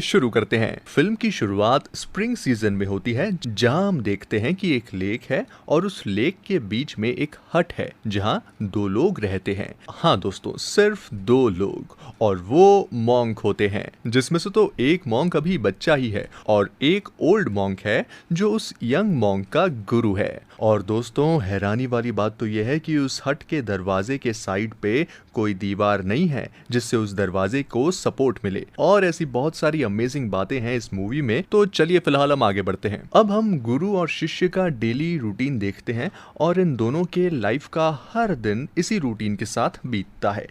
शुरू करते हैं। फिल्म की शुरुआत स्प्रिंग सीजन में होती है, जहां हम देखते हैं कि एक लेक है और उस लेक के बीच में एक हट है जहां दो लोग रहते हैं। हाँ दोस्तों, सिर्फ दो लोग, और वो मॉन्क होते हैं, जिसमें से तो एक मॉन्क अभी बच्चा ही है और एक ओल्ड मॉन्क है जो उस यंग मॉन्क का गुरु है। और दोस्तों, हैरानी वाली बात तो यह है कि उस हट के दरवाजे के साइड पे कोई दीवार नहीं है जिससे उस दरवाजे को सपोर्ट मिले। और ऐसी बहुत सारी अमेजिंग बातें हैं इस मूवी में। तो चलिए फिलहाल हम आगे बढ़ते हैं। अब हम गुरु और शिष्य का डेली रूटीन देखते हैं और इन दोनों के लाइफ का हर दिन इसी रूटीन के साथ बीतता है।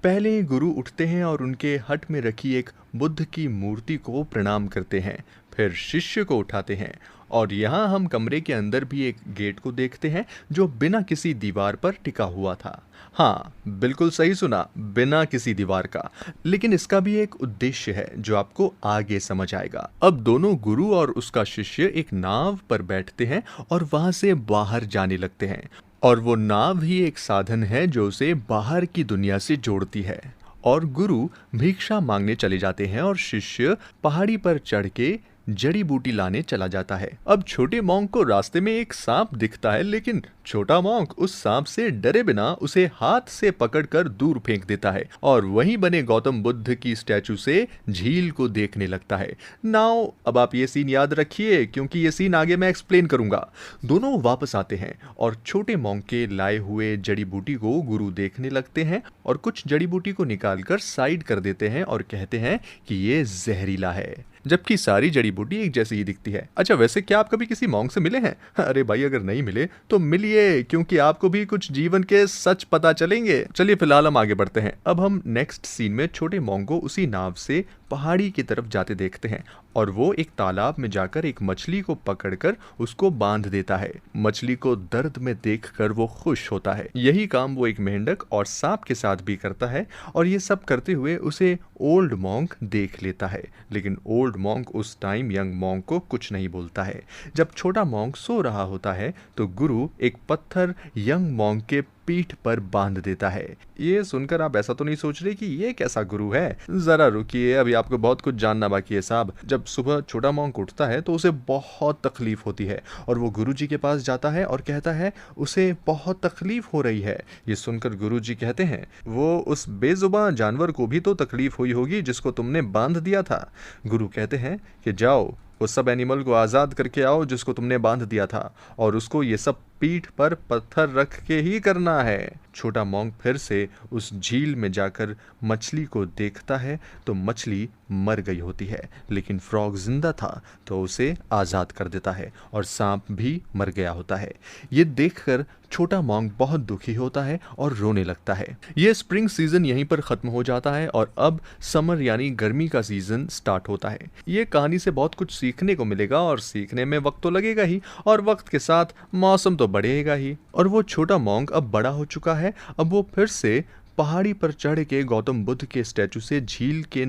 पहले गुरु उठते हैं और उनके हट में रखी एक बुद्ध की मूर्ति को प्रणाम करते हैं। फिर शिष्य को उठाते हैं और यहाँ हम कमरे के अंदर भी एक गेट को देखते हैं जो बिना किसी दीवार पर टिका हुआ था। हाँ, बिल्कुल सही सुना, बिना किसी दीवार का। लेकिन इसका भी एक उद्देश्य है जो आपको आगे समझ आएगा। अब दोनों गुरु और उसका शिष्य एक नाव पर बैठते हैं और वहां से बाहर जाने लगते हैं। और वो नाव ही एक साधन है जो उसे बाहर की दुनिया से जोड़ती है। और गुरु भिक्षा मांगने चले जाते हैं और शिष्य पहाड़ी पर चढ़ के जड़ी बूटी लाने चला जाता है। अब छोटे मॉन्क को रास्ते में एक सांप दिखता है, लेकिन छोटा मॉन्क उस सांप से डरे बिना उसे हाथ से पकड़कर दूर फेंक देता है और वहीं बने गौतम बुद्ध की स्टैचू से झील को देखने लगता है। नाउ अब आप ये सीन याद रखिए क्योंकि ये सीन आगे मैं एक्सप्लेन करूंगा। दोनों वापस आते हैं और छोटे मॉन्क के लाए हुए जड़ी बूटी को गुरु देखने लगते हैं और कुछ जड़ी बूटी को निकालकर साइड कर देते हैं और कहते हैं कि ये जहरीला है, जबकि सारी जड़ी बूटी एक जैसी ही दिखती है। अच्छा, वैसे क्या आप कभी किसी मॉन्क से मिले हैं? अरे भाई, अगर नहीं मिले तो मिलिए, क्योंकि आपको भी कुछ जीवन के सच पता चलेंगे। चलिए फिलहाल हम आगे बढ़ते हैं। अब हम नेक्स्ट सीन में छोटे मॉन्क को उसी नाव से पहाड़ी की तरफ जाते देखते हैं और वो एक तालाब में जाकर एक मछली को पकड़कर उसको बांध देता है। मछली को दर्द में देखकर वो खुश होता है। यही काम वो एक मेंढक और सांप के साथ भी करता है और ये सब करते हुए उसे ओल्ड मॉन्क देख लेता है। लेकिन ओल्ड मॉन्क उस टाइम यंग मॉन्क को कुछ नहीं बोलता है। जब छोटा मॉन्क सो रहा होता है तो गुरु एक पत्थर यंग मॉन्क के पीठ पर बांध देता है। ये सुनकर आप ऐसा तो नहीं सोच रहे कि ये कैसा गुरु है? जरा रुकिए, अभी आपको बहुत कुछ जानना बाकी है साहब। जब सुबह छोटा मॉन्क उठता है तो उसे बहुत तकलीफ होती है और वो गुरुजी के पास जाता है और कहता है उसे बहुत तकलीफ हो रही है। ये सुनकर गुरुजी कहते हैं, वो उस बेजुबान जानवर को भी तो तकलीफ हुई होगी जिसको तुमने बांध दिया था। गुरु कहते हैं कि जाओ उस सब एनिमल को आज़ाद करके आओ जिसको तुमने बांध दिया था, और उसको ये सब पीठ पर पत्थर रख के ही करना है। छोटा मॉन्क फिर से उस झील में जाकर मछली को देखता है तो मछली मर गई होती है, लेकिन फ्रॉग जिंदा था तो उसे आज़ाद कर देता है और सांप भी मर गया होता है। ये देखकर छोटा मॉन्क बहुत दुखी होता है और रोने लगता है। ये स्प्रिंग सीजन यहीं पर खत्म हो जाता है और अब समर यानी गर्मी का सीजन स्टार्ट होता है। ये कहानी से बहुत कुछ सीखने को मिलेगा और सीखने में वक्त तो लगेगा ही, और वक्त के साथ मौसम तो बढ़ेगा ही। और वो छोटा मॉन्क अब बड़ा हो चुका है। अब वो फिर से पहाड़ी पर चढ़ के गौतम बुद्ध के स्टैचू से झील के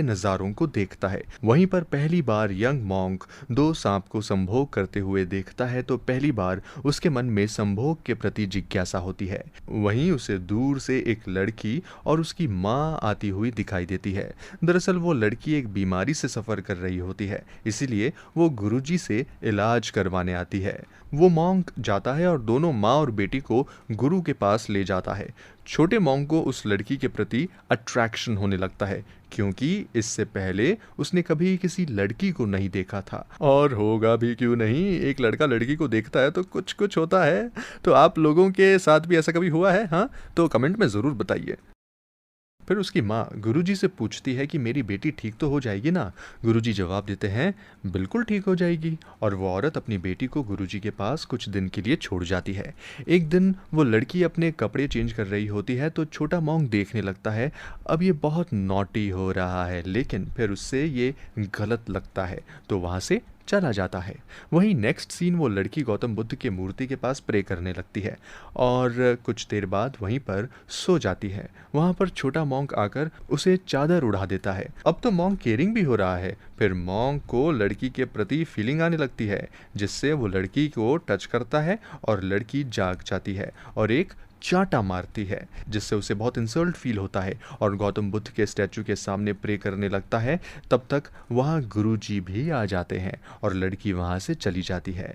नज़ारों को देखता है। वहीं पर पहली बार यंग मॉन्क दो सांप को संभोग करते हुए देखता है तो पहली बार उसके मन में संभोग के प्रति जिज्ञासा होती है। वहीं उसे दूर से एक लड़की और उसकी माँ आती हुई दिखाई देती है। दरअसल वो लड़की एक बीमारी से सफ़र कर रही होती है, इसीलिए वो गुरुजी से इलाज करवाने आती है। वो मॉन्क जाता है और दोनों माँ और बेटी को गुरु के पास ले जाता है। छोटे मॉन्क को उस लड़की के प्रति अट्रैक्शन होने लगता है क्योंकि इससे पहले उसने कभी किसी लड़की को नहीं देखा था, और होगा भी क्यों नहीं। एक लड़का लड़की को देखता है तो कुछ कुछ होता है। तो आप लोगों के साथ भी ऐसा कभी हुआ है? हाँ, तो कमेंट में ज़रूर बताइए। फिर उसकी माँ गुरुजी से पूछती है कि मेरी बेटी ठीक तो हो जाएगी ना? गुरुजी जवाब देते हैं बिल्कुल ठीक हो जाएगी, और वो औरत अपनी बेटी को गुरुजी के पास कुछ दिन के लिए छोड़ जाती है। एक दिन वो लड़की अपने कपड़े चेंज कर रही होती है तो छोटा मॉन्क देखने लगता है अब ये बहुत नॉटी हो रहा है, लेकिन फिर उससे ये गलत लगता है तो वहाँ से चला जाता है। वहीं नेक्स्ट सीन वो लड़की गौतम बुद्ध की मूर्ति के पास प्रे करने लगती है और कुछ देर बाद वहीं पर सो जाती है। वहाँ पर छोटा मॉन्क आकर उसे चादर उड़ा देता है। अब तो मॉन्क केयरिंग भी हो रहा है। फिर मॉन्क को लड़की के प्रति फीलिंग आने लगती है जिससे वो लड़की को टच करता है और लड़की जाग जाती है और एक चांटा मारती है, जिससे उसे बहुत इंसल्ट फील होता है और गौतम बुद्ध के स्टैचू के सामने प्रे करने लगता है। तब तक वहाँ गुरुजी भी आ जाते हैं और लड़की वहाँ से चली जाती है।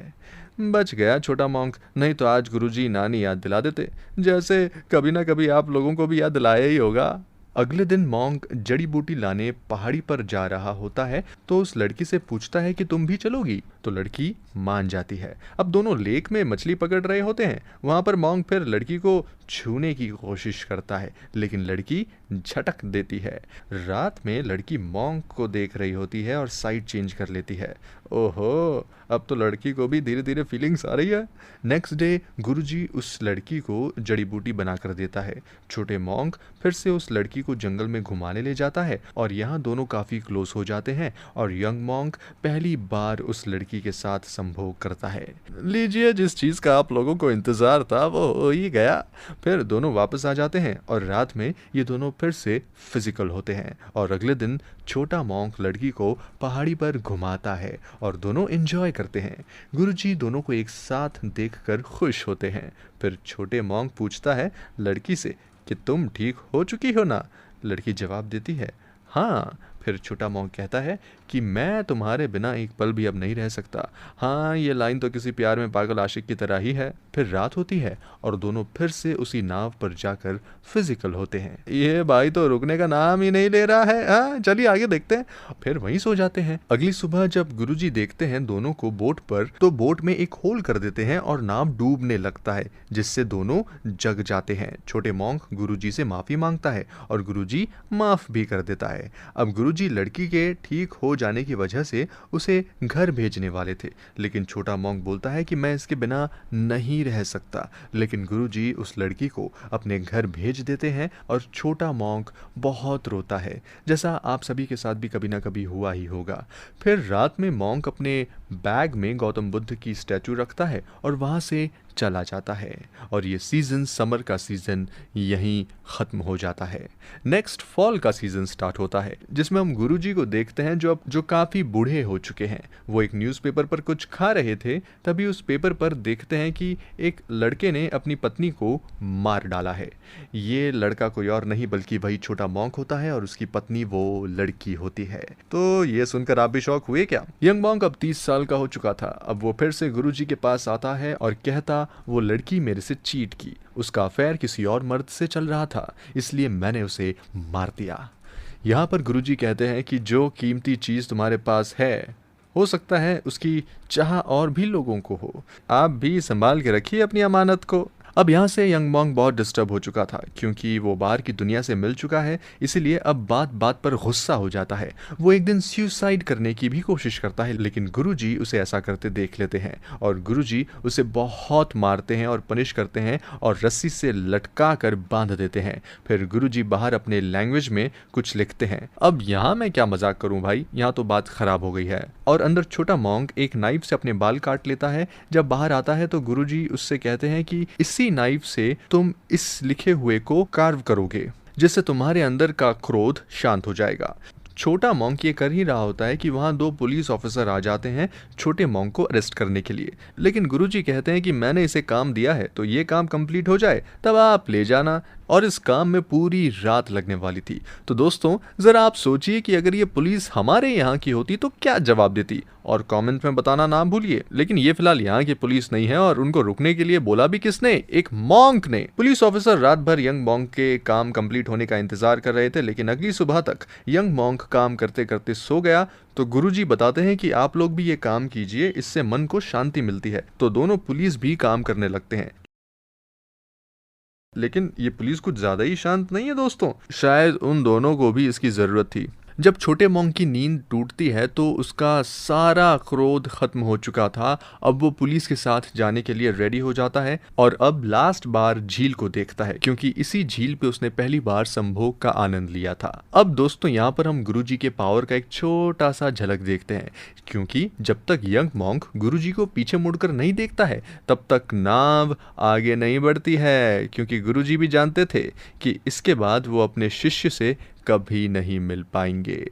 बच गया छोटा मॉन्क, नहीं तो आज गुरुजी नानी याद दिला देते, जैसे कभी ना कभी आप लोगों को भी याद दिलाया ही होगा। अगले दिन मॉन्क जड़ी बूटी लाने पहाड़ी पर जा रहा होता है तो उस लड़की से पूछता है कि तुम भी चलोगी, तो लड़की मान जाती है। अब दोनों लेक में मछली पकड़ रहे होते हैं। वहां पर मॉन्क फिर लड़की को छूने की कोशिश करता है, लेकिन लड़की झटक देती है। रात में लड़की मॉन्क को देख रही होती है और साइड चेंज कर लेती है। ओहो, अब तो लड़की को भी धीरे धीरे फीलिंग्स आ रही है। नेक्स्ट डे गुरुजी उस लड़की को जड़ी बूटी बना कर देता है। छोटे मॉन्क फिर से उस लड़की को जंगल में घुमाने ले जाता है और यहाँ दोनों काफ़ी क्लोज हो जाते हैं और यंग मॉन्क पहली बार उस लड़की के साथ संभोग करता है। लीजिए, जिस चीज़ का आप लोगों को इंतज़ार था वो हो ही गया। फिर दोनों वापस आ जाते हैं और रात में ये दोनों फिर से फिजिकल होते हैं और अगले दिन छोटा मॉन्क लड़की को पहाड़ी पर घुमाता है और दोनों एंजॉय करते हैं। गुरुजी दोनों को एक साथ देखकर खुश होते हैं। फिर छोटे मॉन्क पूछता है लड़की से कि तुम ठीक हो चुकी हो ना? लड़की जवाब देती है हाँ। फिर छोटा मॉन्क कहता है कि मैं तुम्हारे बिना एक पल भी अब नहीं रह सकता। हाँ, ये लाइन तो किसी प्यार में पागल आशिक की तरह ही है। फिर रात होती है और दोनों फिर से उसी नाव पर जाकर फिजिकल होते हैं। ये भाई तो रुकने का नाम ही नहीं ले रहा है। हाँ, चलिए आगे देखते हैं। फिर वहीं सो जाते हैं। अगली सुबह जब गुरुजी देखते हैं दोनों को बोट पर, तो बोट में एक होल कर देते हैं और नाव डूबने लगता है, जिससे दोनों जग जाते हैं। छोटे मॉन्क गुरुजी से माफी मांगता है और गुरुजी माफ भी कर देता है। अब गुरुजी लड़की के ठीक हो जाने की वजह से उसे घर भेजने वाले थे, लेकिन छोटा मॉन्क बोलता है कि मैं इसके बिना नहीं रह सकता। लेकिन गुरुजी उस लड़की को अपने घर भेज देते हैं और छोटा मॉन्क बहुत रोता है, जैसा आप सभी के साथ भी कभी ना कभी हुआ ही होगा। फिर रात में मॉन्क अपने बैग में गौतम बुद्ध की स्टैचू रखता है और वहां से चला जाता है और ये सीजन, समर का सीजन यहीं खत्म हो जाता है। नेक्स्ट फॉल का सीजन स्टार्ट होता है, जिसमें हम गुरुजी को देखते हैं जो काफी बूढ़े हो चुके हैं। वो एक न्यूज़पेपर पर कुछ खा रहे थे, तभी उस पेपर पर देखते हैं कि एक लड़के ने अपनी पत्नी को मार डाला है। ये लड़का कोई और नहीं बल्कि वही छोटा मॉन्क होता है और उसकी पत्नी वो लड़की होती है। तो ये सुनकर आप भी शॉक हुए क्या? यंग मॉन्क अब 30 साल का हो चुका था। अब वो फिर से गुरुजी के पास आता है और कहता वो लड़की मेरे से चीट की, उसका अफेयर किसी और मर्द से चल रहा था, इसलिए मैंने उसे मार दिया। यहाँ पर गुरुजी कहते हैं कि जो कीमती चीज़ तुम्हारे पास है, हो सकता है उसकी चाह और भी लोगों को हो। आप भी संभाल के रखिए अपनी अमानत को। अब यहाँ से यंग मॉन्क बहुत डिस्टर्ब हो चुका था, क्योंकि वो बाहर की दुनिया से मिल चुका है, इसीलिए अब बात बात पर गुस्सा हो जाता है। वो एक दिन सुसाइड करने की भी कोशिश करता है, लेकिन गुरुजी उसे ऐसा करते देख लेते हैं और गुरुजी उसे बहुत मारते हैं और पनिश करते हैं और रस्सी से लटका कर बांध देते हैं। फिर गुरुजी बाहर अपने लैंग्वेज में कुछ लिखते हैं। अब यहाँ मैं क्या मजाक करूँ भाई, यहाँ तो बात खराब हो गई है। और अंदर छोटा मॉन्क एक नाइफ से अपने बाल काट लेता है। जब बाहर आता है तो गुरुजी उससे कहते हैं कि इसी नाइफ से तुम इस लिखे हुए को कार्व करोगे, जिससे तुम्हारे अंदर का क्रोध शांत हो जाएगा। छोटा मॉन्क ये कर ही रहा होता है कि वहाँ 2 पुलिस ऑफिसर आ जाते हैं छोटे मॉन्क को अरेस्ट करने के लिए, लेकिन गुरुजी कहते हैं कि मैंने इसे काम दिया है तो ये काम कंप्लीट हो जाए तब आप ले जाना, और इस काम में पूरी रात लगने वाली थी। तो दोस्तों ज़रा आप सोचिए कि अगर ये पुलिस हमारे यहाँ की होती तो क्या जवाब देती, और कमेंट में बताना ना भूलिए। लेकिन ये फिलहाल यहाँ की पुलिस नहीं है और उनको रुकने के लिए बोला भी किसने? एक मॉन्क ने। पुलिस ऑफिसर रात भर यंग मॉन्क के काम कंप्लीट होने का इंतजार कर रहे थे, लेकिन अगली सुबह तक यंग मॉन्क काम करते करते सो गया। तो गुरुजी बताते हैं कि आप लोग भी ये काम कीजिए, इससे मन को शांति मिलती है। तो दोनों पुलिस भी काम करने लगते हैं, लेकिन ये पुलिस कुछ ज्यादा ही शांत नहीं है दोस्तों। शायद उन दोनों को भी इसकी जरूरत थी। जब छोटे मॉन्क की नींद टूटती है तो उसका सारा क्रोध खत्म हो चुका था। अब वो पुलिस के साथ जाने के लिए रेडी हो जाता है और अब लास्ट बार झील को देखता है, क्योंकि इसी झील पे उसने पहली बार संभोग का आनंद लिया था। अब दोस्तों यहाँ पर हम गुरुजी के पावर का एक छोटा सा झलक देखते हैं, क्योंकि जब तक यंग मॉन्क गुरुजी को पीछे मुड़कर नहीं देखता है तब तक नाव आगे नहीं बढ़ती है, क्योंकि गुरुजी भी जानते थे कि इसके बाद वो अपने शिष्य से कभी नहीं मिल पाएंगे।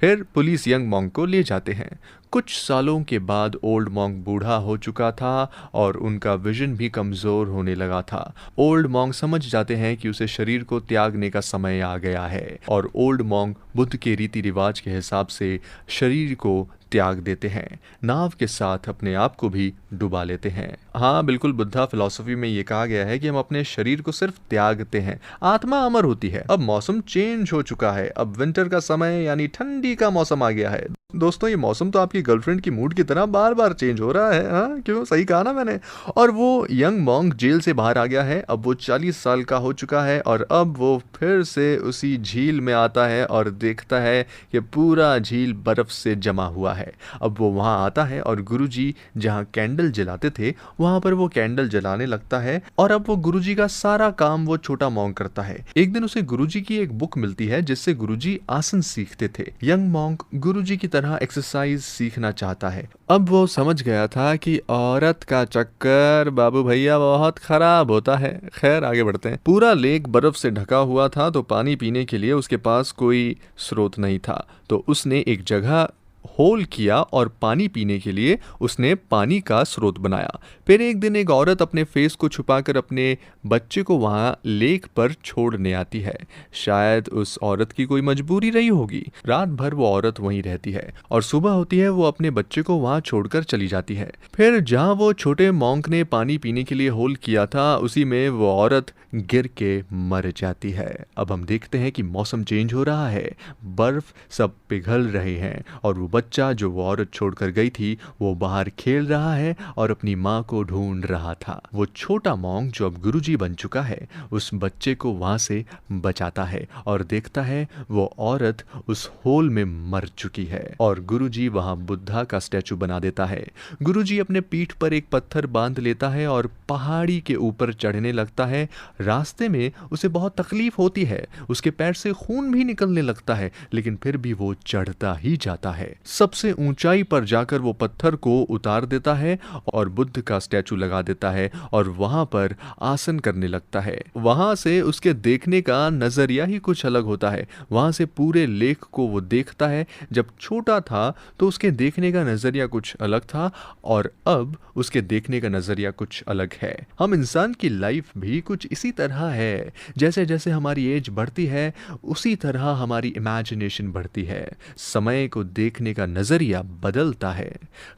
फिर पुलिस यंग मॉन्क को ले जाते हैं। कुछ सालों के बाद ओल्ड मॉन्क बूढ़ा हो चुका था और उनका विजन भी कमज़ोर होने लगा था। ओल्ड मॉन्क समझ जाते हैं कि उसे शरीर को त्यागने का समय आ गया है और ओल्ड मॉन्क बुद्ध के रीति रिवाज के हिसाब से शरीर को त्याग देते हैं, नाव के साथ अपने आप को भी डुबा लेते हैं। हाँ बिल्कुल, बुद्धा फिलॉसफी में ये कहा गया है कि हम अपने शरीर को सिर्फ त्यागते हैं, आत्मा अमर होती है। अब मौसम चेंज हो चुका है, अब विंटर का समय यानी ठंडी का मौसम आ गया है। दोस्तों ये मौसम तो आपकी गर्लफ्रेंड की मूड की तरह बार बार चेंज हो रहा है। हाँ क्यों, सही कहा ना मैंने। और वो यंग मॉन्क जेल से बाहर आ गया है, अब वो 40 साल का हो चुका है और अब वो फिर से उसी झील में आता है और देखता है कि पूरा झील बर्फ से जमा हुआ है। अब वो वहाँ आता है और गुरुजी जहाँ कैंडल जलाते थे वहाँ पर वो कैंडल जलाने लगता है और अब वो गुरुजी का सारा काम वो छोटा मॉन्क करता है। एक दिन उसे गुरुजी की एक बुक मिलती है जिससे गुरुजी आसन सीखते थे। यंग मॉन्क गुरुजी की तरह एक्सरसाइज सीखना चाहता है। अब वो समझ गया था कि औरत का चक्कर बाबू भैया बहुत खराब होता है। खैर आगे बढ़ते हैं। पूरा लेक बर्फ से ढका हुआ था तो पानी पीने के लिए उसके पास कोई स्रोत नहीं था, तो उसने एक जगह होल किया और पानी पीने के लिए उसने पानी का स्रोत बनाया। फिर एक दिन एक औरत अपने फेस को छुपाकर अपने बच्चे को वहाँ लेक पर छोड़ने आती है। शायद उस औरत की कोई मजबूरी रही होगी। रात भर वो औरत वहीं रहती है और सुबह होती है वो अपने बच्चे को वहाँ छोड़कर चली जाती है। फिर जहाँ वो छोटे मॉन्क ने पानी पीने के लिए होल किया था उसी में वो औरत गिर के मर जाती है। अब हम देखते हैं कि मौसम चेंज हो रहा है, बर्फ सब पिघल रहे हैं और वो बच्चा जो वो औरत छोड़कर गई थी वो बाहर खेल रहा है और अपनी माँ को ढूंढ रहा था। वो छोटा मॉन्क जो अब गुरुजी बन चुका है उस बच्चे को वहां से बचाता है और देखता है वो औरत उस होल में मर चुकी है और गुरुजी वहां बुद्धा का स्टैचू बना देता है। गुरुजी अपने पीठ पर एक पत्थर बांध लेता है और पहाड़ी के ऊपर चढ़ने लगता है। रास्ते में उसे बहुत तकलीफ होती है, उसके पैर से खून भी निकलने लगता है, लेकिन फिर भी वो चढ़ता ही जाता है। सबसे ऊंचाई पर जाकर वो पत्थर को उतार देता है और बुद्ध का स्टैचू लगा देता है और वहां पर आसन करने लगता है। वहां से उसके देखने का नजरिया ही कुछ अलग होता है। वहां से पूरे लेक को वो देखता है। जब छोटा था तो उसके देखने का नजरिया कुछ अलग था और अब उसके देखने का नजरिया कुछ अलग है। हम इंसान की लाइफ भी कुछ इसी तरह है। जैसे जैसे हमारी एज बढ़ती है उसी तरह हमारी इमेजिनेशन बढ़ती है, समय को देखने का नजरिया बदलता है।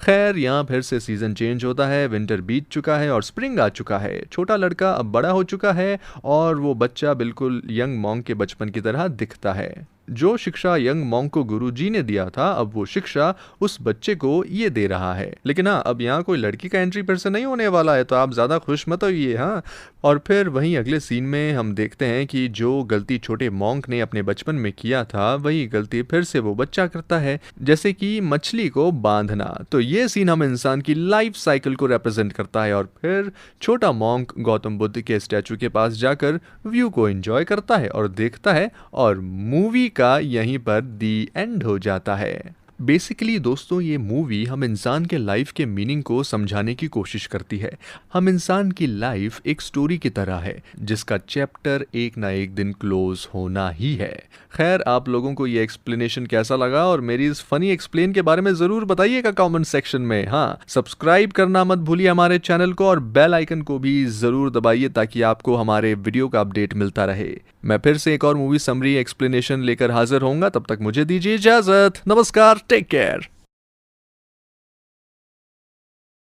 खैर यहाँ फिर से सीजन चेंज होता है, विंटर बीत चुका है और स्प्रिंग आ चुका है। छोटा लड़का अब बड़ा हो चुका है और वो बच्चा बिल्कुल यंग मॉन्क के बचपन की तरह दिखता है। जो शिक्षा यंग मॉन्क को गुरुजी ने दिया था अब वो शिक्षा उस बच्चे को ये दे रहा है। लेकिन हाँ अब यहाँ कोई लड़की का एंट्री फिर से नहीं होने वाला है, तो आप ज्यादा खुश मत होइए। हाँ और फिर वहीं अगले सीन में हम देखते हैं कि जो गलती छोटे मॉन्क ने अपने बचपन में किया था वही गलती फिर से वो बच्चा करता है, जैसे कि मछली को बांधना। तो ये सीन हम इंसान की लाइफ साइकिल को रिप्रेजेंट करता है और फिर छोटा मॉन्क गौतम बुद्ध के स्टैचू के पास जाकर व्यू को एंजॉय करता है और देखता है और मूवी का यहीं पर दी एंड हो जाता है। बेसिकली दोस्तों ये मूवी हम इंसान के लाइफ के मीनिंग को समझाने की कोशिश करती है। हम इंसान की लाइफ एक स्टोरी की तरह है जिसका चैप्टर एक ना एक दिन क्लोज होना ही है। खैर आप लोगों को ये एक्सप्लेनेशन कैसा लगा और मेरी इस फनी एक्सप्लेन के बारे में ज़रूर बताइएगा कमेंट सेक्शन में। हाँ सब्सक्राइब करना मत भूलिए हमारे चैनल को और बेल आइकन को भी ज़रूर दबाइए ताकि आपको हमारे वीडियो का अपडेट मिलता रहे। मैं फिर से एक और मूवी समरी एक्सप्लेनेशन लेकर हाजिर होऊंगा, तब तक मुझे दीजिए इजाज़त। नमस्कार, टेक केयर।